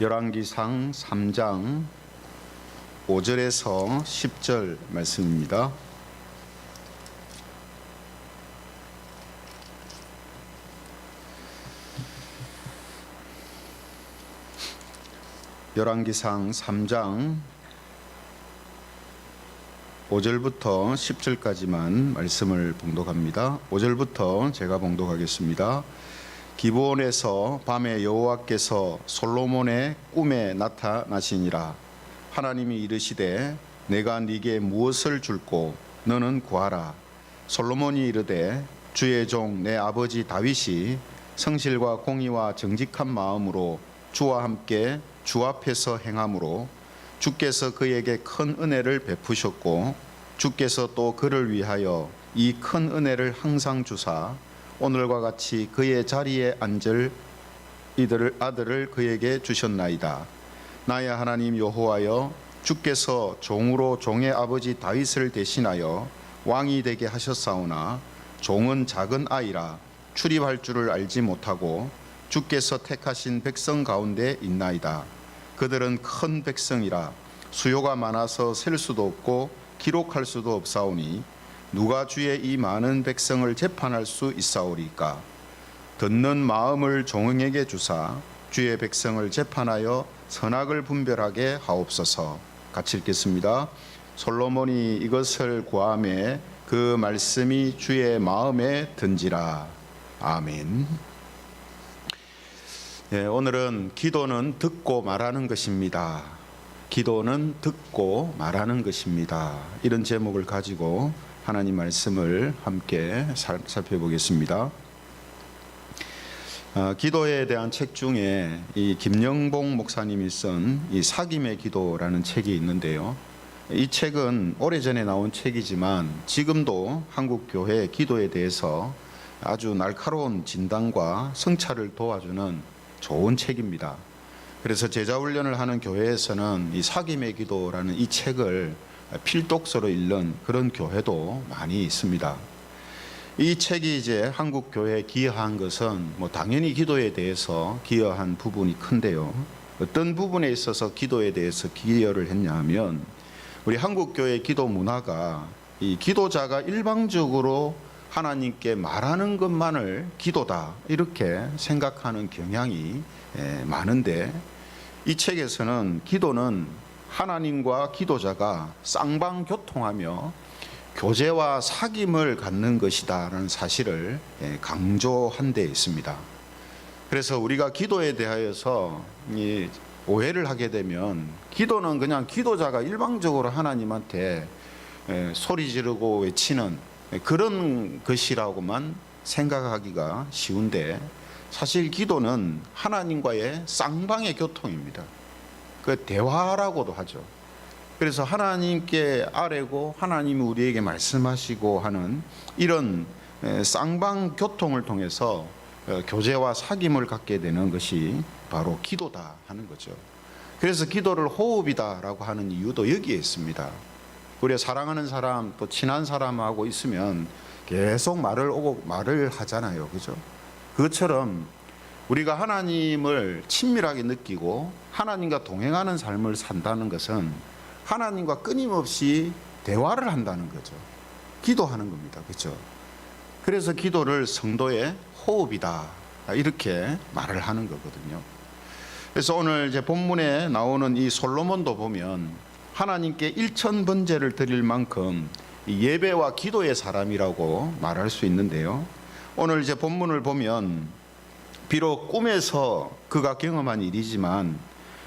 열왕기상 3장 5절에서 10절 말씀입니다. 열왕기상 3장 5절부터 10절까지만 말씀을 봉독합니다. 5절부터 제가 봉독하겠습니다. 기브온에서 밤에 여호와께서 솔로몬의 꿈에 나타나시니라. 하나님이 이르시되 내가 네게 무엇을 줄꼬 너는 구하라. 솔로몬이 이르되 주의 종 내 아버지 다윗이 성실과 공의와 정직한 마음으로 주와 함께 주 앞에서 행함으로 주께서 그에게 큰 은혜를 베푸셨고 주께서 또 그를 위하여 이 큰 은혜를 항상 주사 오늘과 같이 그의 자리에 앉을 아들을 그에게 주셨나이다. 나의 하나님 여호와여, 주께서 종으로 종의 아버지 다윗을 대신하여 왕이 되게 하셨사오나 종은 작은 아이라 출입할 줄을 알지 못하고 주께서 택하신 백성 가운데 있나이다. 그들은 큰 백성이라 수요가 많아서 셀 수도 없고 기록할 수도 없사오니 누가 주의 이 많은 백성을 재판할 수 있사오리까? 듣는 마음을 종에게 주사 주의 백성을 재판하여 선악을 분별하게 하옵소서. 같이 읽겠습니다. 솔로몬이 이것을 구하매 그 말씀이 주의 마음에 든지라. 아멘. 오늘은 기도는 듣고 말하는 것입니다. 기도는 듣고 말하는 것입니다. 이런 제목을 가지고 하나님 말씀을 함께 살펴보겠습니다. 기도에 대한 책 중에 이 김영봉 목사님이 쓴 이 사귐의 기도라는 책이 있는데요. 이 책은 오래전에 나온 책이지만 지금도 한국 교회 기도에 대해서 아주 날카로운 진단과 성찰을 도와주는 좋은 책입니다. 그래서 제자 훈련을 하는 교회에서는 이 사귐의 기도라는 이 책을 필독서로 읽는 그런 교회도 많이 있습니다. 이 책이 이제 한국 교회에 기여한 것은 당연히 기도에 대해서 기여한 부분이 큰데요. 어떤 부분에 있어서 기도에 대해서 기여를 했냐 하면 우리 한국 교회 기도 문화가 이 기도자가 일방적으로 하나님께 말하는 것만을 기도다 이렇게 생각하는 경향이 많은데, 이 책에서는 기도는 하나님과 기도자가 쌍방교통하며 교제와 사귐을 갖는 것이다라는 사실을 강조한 데 있습니다. 그래서 우리가 기도에 대하여서 오해를 하게 되면 기도는 그냥 기도자가 일방적으로 하나님한테 소리 지르고 외치는 그런 것이라고만 생각하기가 쉬운데, 사실 기도는 하나님과의 쌍방의 교통입니다. 그 대화라고도 하죠. 그래서 하나님께 아뢰고 하나님이 우리에게 말씀하시고 하는 이런 쌍방 교통을 통해서 교제와 사귐을 갖게 되는 것이 바로 기도다 하는 거죠. 그래서 기도를 호흡이다라고 하는 이유도 여기에 있습니다. 우리가 사랑하는 사람 또 친한 사람하고 있으면 계속 말을 하잖아요. 그죠? 그것처럼 우리가 하나님을 친밀하게 느끼고 하나님과 동행하는 삶을 산다는 것은 하나님과 끊임없이 대화를 한다는 거죠. 기도하는 겁니다. 그렇죠? 그래서 기도를 성도의 호흡이다 이렇게 말을 하는 거거든요. 그래서 오늘 이제 본문에 나오는 이 솔로몬도 보면 하나님께 일천번제를 드릴 만큼 예배와 기도의 사람이라고 말할 수 있는데요. 오늘 이제 본문을 보면 비록 꿈에서 그가 경험한 일이지만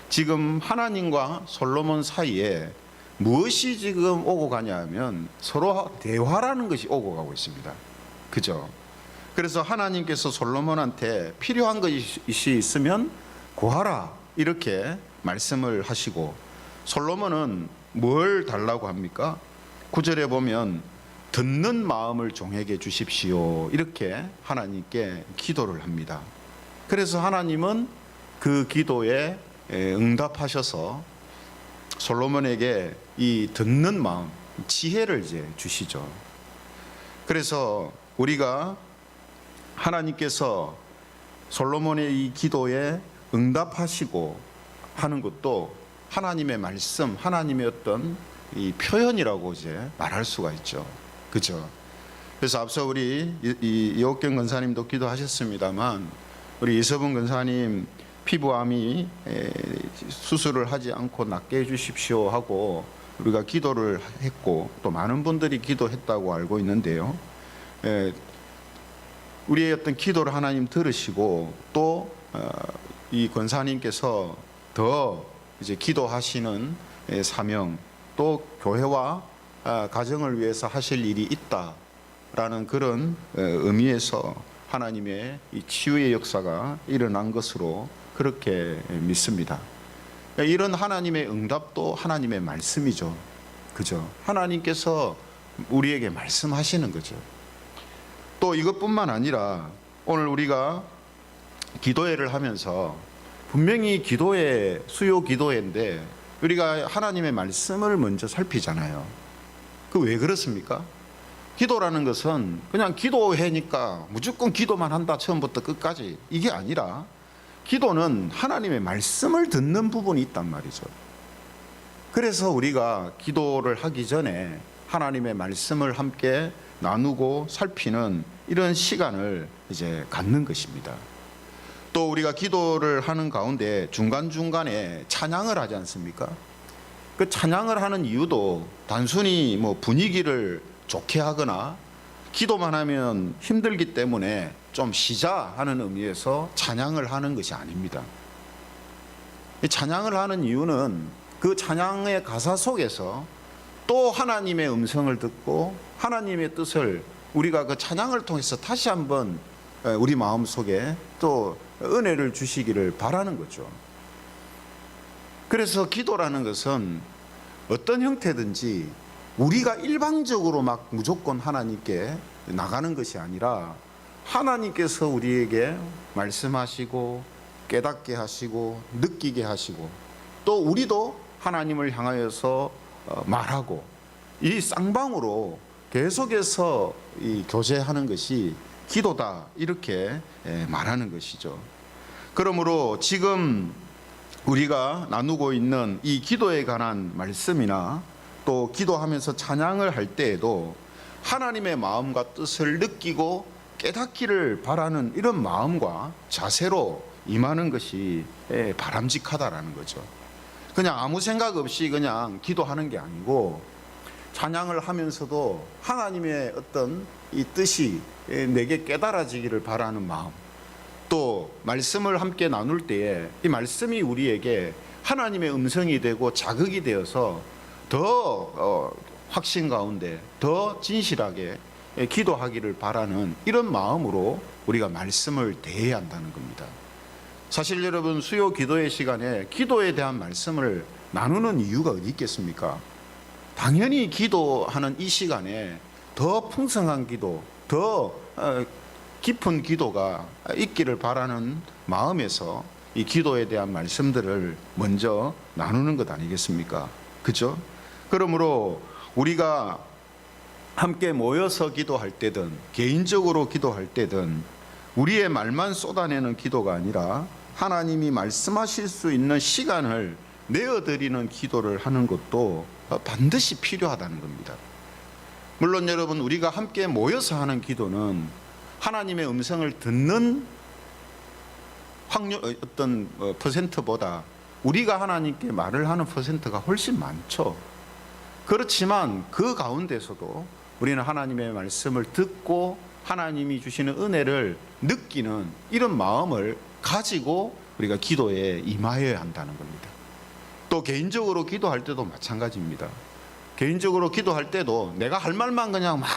지금 하나님과 솔로몬 사이에 무엇이 지금 오고 가냐 하면 서로 대화라는 것이 오고 가고 있습니다. 그죠? 그래서 하나님께서 솔로몬한테 필요한 것이 있으면 구하라 이렇게 말씀을 하시고, 솔로몬은 뭘 달라고 합니까? 9절에 보면 듣는 마음을 종에게 주십시오 이렇게 하나님께 기도를 합니다. 그래서 하나님은 그 기도에 응답하셔서 솔로몬에게 이 듣는 마음, 지혜를 이제 주시죠. 그래서 우리가 하나님께서 솔로몬의 이 기도에 응답하시고 하는 것도 하나님의 말씀, 하나님의 어떤 이 표현이라고 이제 말할 수가 있죠. 그죠? 그래서 앞서 우리 이옥경 권사님도 기도하셨습니다만, 우리 이서분 권사님 피부암이 수술을 하지 않고 낫게 해주십시오 하고 우리가 기도를 했고, 또 많은 분들이 기도했다고 알고 있는데요. 우리의 어떤 기도를 하나님 들으시고, 또 이 권사님께서 더 이제 기도하시는 사명, 또 교회와 가정을 위해서 하실 일이 있다라는 그런 의미에서 하나님의 이 치유의 역사가 일어난 것으로 그렇게 믿습니다. 이런 하나님의 응답도 하나님의 말씀이죠. 그죠? 하나님께서 우리에게 말씀하시는 거죠. 또 이것뿐만 아니라 오늘 우리가 기도회를 하면서 분명히 기도회, 수요 기도회인데 우리가 하나님의 말씀을 먼저 살피잖아요. 그 왜 그렇습니까? 기도라는 것은 그냥 기도회니까 무조건 기도만 한다, 처음부터 끝까지, 이게 아니라 기도는 하나님의 말씀을 듣는 부분이 있단 말이죠. 그래서 우리가 기도를 하기 전에 하나님의 말씀을 함께 나누고 살피는 이런 시간을 이제 갖는 것입니다. 또 우리가 기도를 하는 가운데 중간중간에 찬양을 하지 않습니까? 그 찬양을 하는 이유도 단순히 뭐 분위기를 좋게 하거나 기도만 하면 힘들기 때문에 좀 쉬자 하는 의미에서 찬양을 하는 것이 아닙니다. 이 찬양을 하는 이유는 그 찬양의 가사 속에서 또 하나님의 음성을 듣고 하나님의 뜻을 우리가 그 찬양을 통해서 다시 한번 우리 마음속에 또 은혜를 주시기를 바라는 거죠. 그래서 기도라는 것은 어떤 형태든지 우리가 일방적으로 막 무조건 하나님께 나가는 것이 아니라 하나님께서 우리에게 말씀하시고 깨닫게 하시고 느끼게 하시고, 또 우리도 하나님을 향하여서 말하고, 이 쌍방으로 계속해서 이 교제하는 것이 기도다, 이렇게 말하는 것이죠. 그러므로 지금 우리가 나누고 있는 이 기도에 관한 말씀이나 또 기도하면서 찬양을 할 때에도 하나님의 마음과 뜻을 느끼고 깨닫기를 바라는 이런 마음과 자세로 임하는 것이 바람직하다라는 거죠. 그냥 아무 생각 없이 그냥 기도하는 게 아니고, 찬양을 하면서도 하나님의 어떤 이 뜻이 내게 깨달아지기를 바라는 마음, 또 말씀을 함께 나눌 때에 이 말씀이 우리에게 하나님의 음성이 되고 자극이 되어서 더 확신 가운데 더 진실하게 기도하기를 바라는 이런 마음으로 우리가 말씀을 대해야 한다는 겁니다. 사실 여러분, 수요 기도의 시간에 기도에 대한 말씀을 나누는 이유가 어디 있겠습니까? 당연히 기도하는 이 시간에 더 풍성한 기도, 더 깊은 기도가 있기를 바라는 마음에서 이 기도에 대한 말씀들을 먼저 나누는 것 아니겠습니까? 그죠? 그러므로 우리가 함께 모여서 기도할 때든 개인적으로 기도할 때든 우리의 말만 쏟아내는 기도가 아니라 하나님이 말씀하실 수 있는 시간을 내어드리는 기도를 하는 것도 반드시 필요하다는 겁니다. 물론 여러분, 우리가 함께 모여서 하는 기도는 하나님의 음성을 듣는 확률, 어떤 퍼센트보다 우리가 하나님께 말을 하는 퍼센트가 훨씬 많죠. 그렇지만 그 가운데서도 우리는 하나님의 말씀을 듣고 하나님이 주시는 은혜를 느끼는 이런 마음을 가지고 우리가 기도에 임하여야 한다는 겁니다. 또 개인적으로 기도할 때도 마찬가지입니다. 개인적으로 기도할 때도 내가 할 말만 그냥 막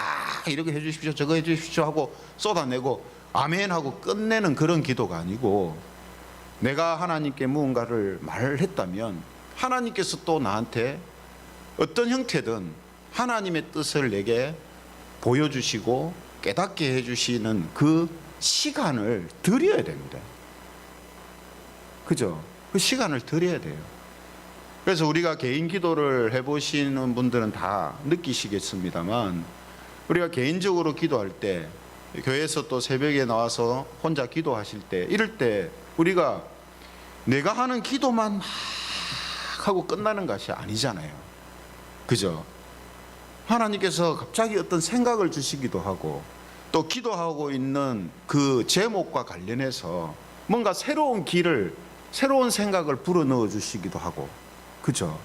이렇게 해주십시오, 저거 해주십시오 하고 쏟아내고 아멘 하고 끝내는 그런 기도가 아니고, 내가 하나님께 무언가를 말을 했다면 하나님께서 또 나한테 어떤 형태든 하나님의 뜻을 내게 보여주시고 깨닫게 해주시는 그 시간을 드려야 됩니다. 그죠? 그 시간을 드려야 돼요. 그래서 우리가 개인 기도를 해보시는 분들은 다 느끼시겠습니다만, 우리가 개인적으로 기도할 때, 교회에서 또 새벽에 나와서 혼자 기도하실 때, 이럴 때 우리가 내가 하는 기도만 막 하고 끝나는 것이 아니잖아요. 그죠? 하나님께서 갑자기 어떤 생각을 주시기도 하고, 또 기도하고 있는 그 제목과 관련해서 뭔가 새로운 길을, 새로운 생각을 불어넣어 주시기도 하고, 그죠?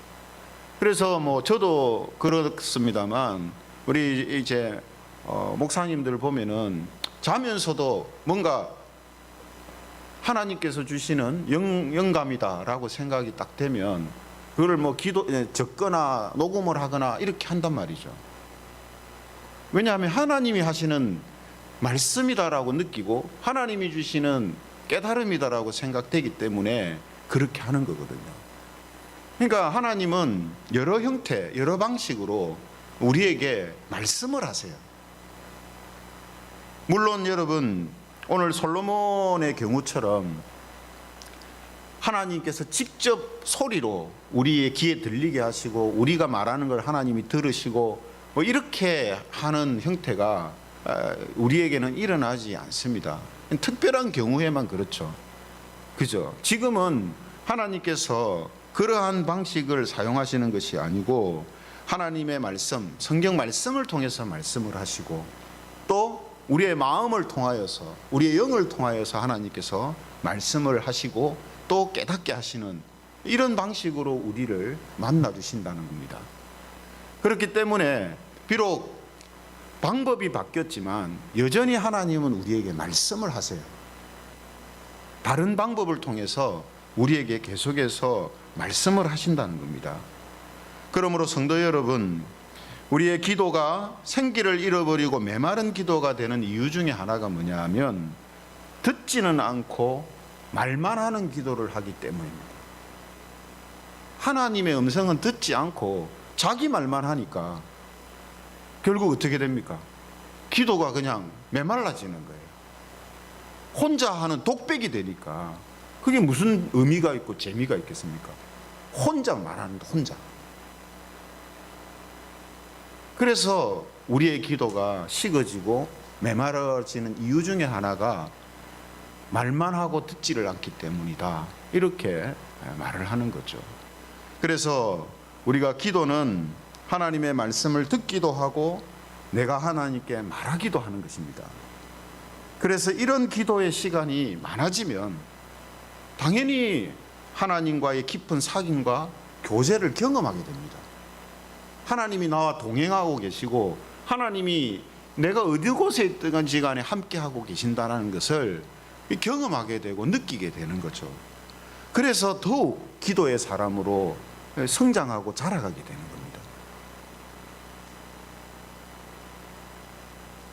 그래서 뭐 저도 그렇습니다만, 우리 이제 목사님들 보면은 자면서도 뭔가 하나님께서 주시는 영감이다라고 생각이 딱 되면 그걸 뭐 적거나 녹음을 하거나 이렇게 한단 말이죠. 왜냐하면 하나님이 하시는 말씀이다라고 느끼고 하나님이 주시는 깨달음이다라고 생각되기 때문에 그렇게 하는 거거든요. 그러니까 하나님은 여러 형태, 여러 방식으로 우리에게 말씀을 하세요. 물론 여러분, 오늘 솔로몬의 경우처럼 하나님께서 직접 소리로 우리의 귀에 들리게 하시고 우리가 말하는 걸 하나님이 들으시고 뭐 이렇게 하는 형태가 우리에게는 일어나지 않습니다. 특별한 경우에만 그렇죠. 그죠? 지금은 하나님께서 그러한 방식을 사용하시는 것이 아니고 하나님의 말씀, 성경 말씀을 통해서 말씀을 하시고 또 우리의 마음을 통하여서, 우리의 영을 통하여서 하나님께서 말씀을 하시고 또 깨닫게 하시는 이런 방식으로 우리를 만나 주신다는 겁니다. 그렇기 때문에 비록 방법이 바뀌었지만 여전히 하나님은 우리에게 말씀을 하세요. 다른 방법을 통해서 우리에게 계속해서 말씀을 하신다는 겁니다. 그러므로 성도 여러분, 우리의 기도가 생기를 잃어버리고 메마른 기도가 되는 이유 중에 하나가 뭐냐 하면 듣지는 않고 말만 하는 기도를 하기 때문입니다. 하나님의 음성은 듣지 않고 자기 말만 하니까 결국 어떻게 됩니까? 기도가 그냥 메말라지는 거예요. 혼자 하는 독백이 되니까 그게 무슨 의미가 있고 재미가 있겠습니까? 혼자 말하는데 혼자. 그래서 우리의 기도가 식어지고 메마라지는 이유 중에 하나가 말만 하고 듣지를 않기 때문이다, 이렇게 말을 하는 거죠. 그래서 우리가 기도는 하나님의 말씀을 듣기도 하고 내가 하나님께 말하기도 하는 것입니다. 그래서 이런 기도의 시간이 많아지면 당연히 하나님과의 깊은 사귐과 교제를 경험하게 됩니다. 하나님이 나와 동행하고 계시고 하나님이 내가 어디 곳에 있든지 간에 함께하고 계신다는 것을 경험하게 되고 느끼게 되는 거죠. 그래서 더욱 기도의 사람으로 성장하고 자라가게 되는 겁니다.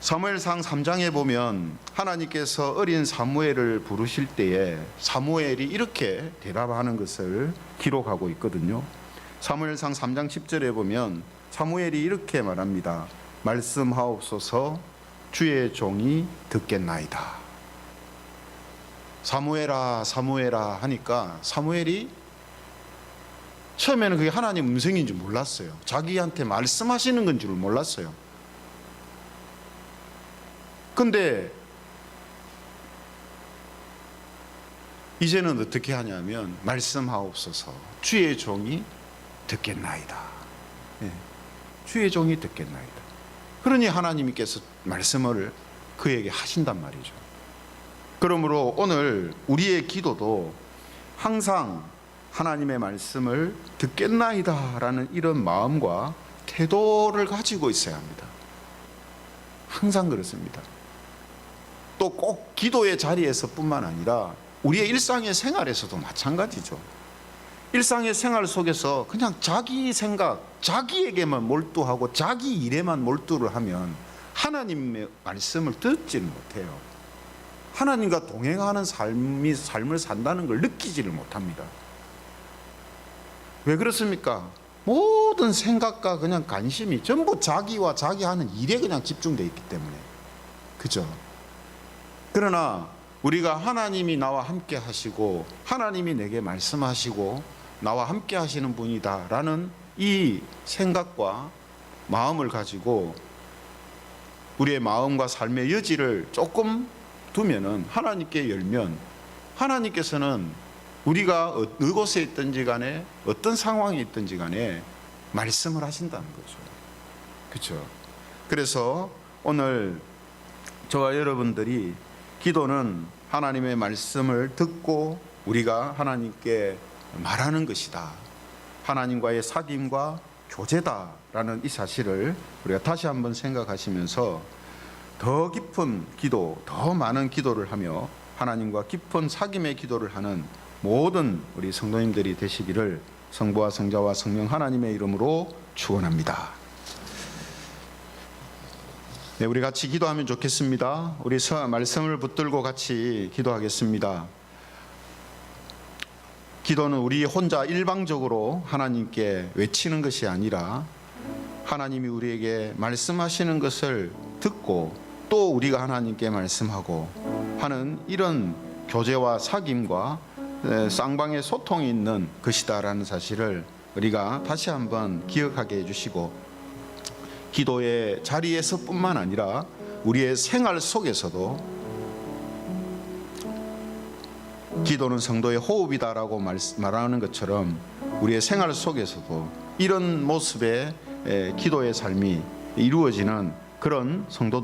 사무엘상 3장에 보면 하나님께서 어린 사무엘을 부르실 때에 사무엘이 이렇게 대답하는 것을 기록하고 있거든요. 사무엘상 3장 10절에 보면 사무엘이 이렇게 말합니다. 말씀하옵소서, 주의 종이 듣겠나이다. 사무엘아 사무엘아 하니까 사무엘이 처음에는 그게 하나님 음성인 줄 몰랐어요. 자기한테 말씀하시는 건 줄 몰랐어요. 근데 이제는 어떻게 하냐면 말씀하옵소서, 주의 종이 듣겠나이다. 네. 주의 종이 듣겠나이다. 그러니 하나님께서 말씀을 그에게 하신단 말이죠. 그러므로 오늘 우리의 기도도 항상 하나님의 말씀을 듣겠나이다 라는 이런 마음과 태도를 가지고 있어야 합니다. 항상 그렇습니다. 또 꼭 기도의 자리에서 뿐만 아니라 우리의 일상의 생활에서도 마찬가지죠. 일상의 생활 속에서 그냥 자기 생각, 자기에게만 몰두하고 자기 일에만 몰두를 하면 하나님의 말씀을 듣지를 못해요. 하나님과 동행하는 삶을 산다는 걸 느끼지를 못합니다. 왜 그렇습니까? 모든 생각과 그냥 관심이 전부 자기와 자기 하는 일에 그냥 집중되어 있기 때문에. 그죠? 그러나 우리가 하나님이 나와 함께 하시고 하나님이 내게 말씀하시고 나와 함께 하시는 분이다 라는 이 생각과 마음을 가지고 우리의 마음과 삶의 여지를 조금 두면은, 하나님께 열면 하나님께서는 우리가 어느 곳에 있든지 간에 어떤 상황에 있든지 간에 말씀을 하신다는 거죠. 그렇죠? 그래서 오늘 저와 여러분들이 기도는 하나님의 말씀을 듣고 우리가 하나님께 말하는 것이다. 하나님과의 사귐과 교제다라는 이 사실을 우리가 다시 한번 생각하시면서 더 깊은 기도, 더 많은 기도를 하며 하나님과 깊은 사귐의 기도를 하는 모든 우리 성도님들이 되시기를 성부와 성자와 성령 하나님의 이름으로 축원합니다. 네, 우리 같이 기도하면 좋겠습니다. 우리 말씀을 붙들고 같이 기도하겠습니다. 기도는 우리 혼자 일방적으로 하나님께 외치는 것이 아니라 하나님이 우리에게 말씀하시는 것을 듣고 또 우리가 하나님께 말씀하고 하는 이런 교제와 사귐과 쌍방의 소통이 있는 것이다라는 사실을 우리가 다시 한번 기억하게 해주시고, 기도의 자리에서뿐만 아니라 우리의 생활 속에서도 기도는 성도의 호흡이다라고 말하는 것처럼 우리의 생활 속에서도 이런 모습의 기도의 삶이 이루어지는 그런 성도들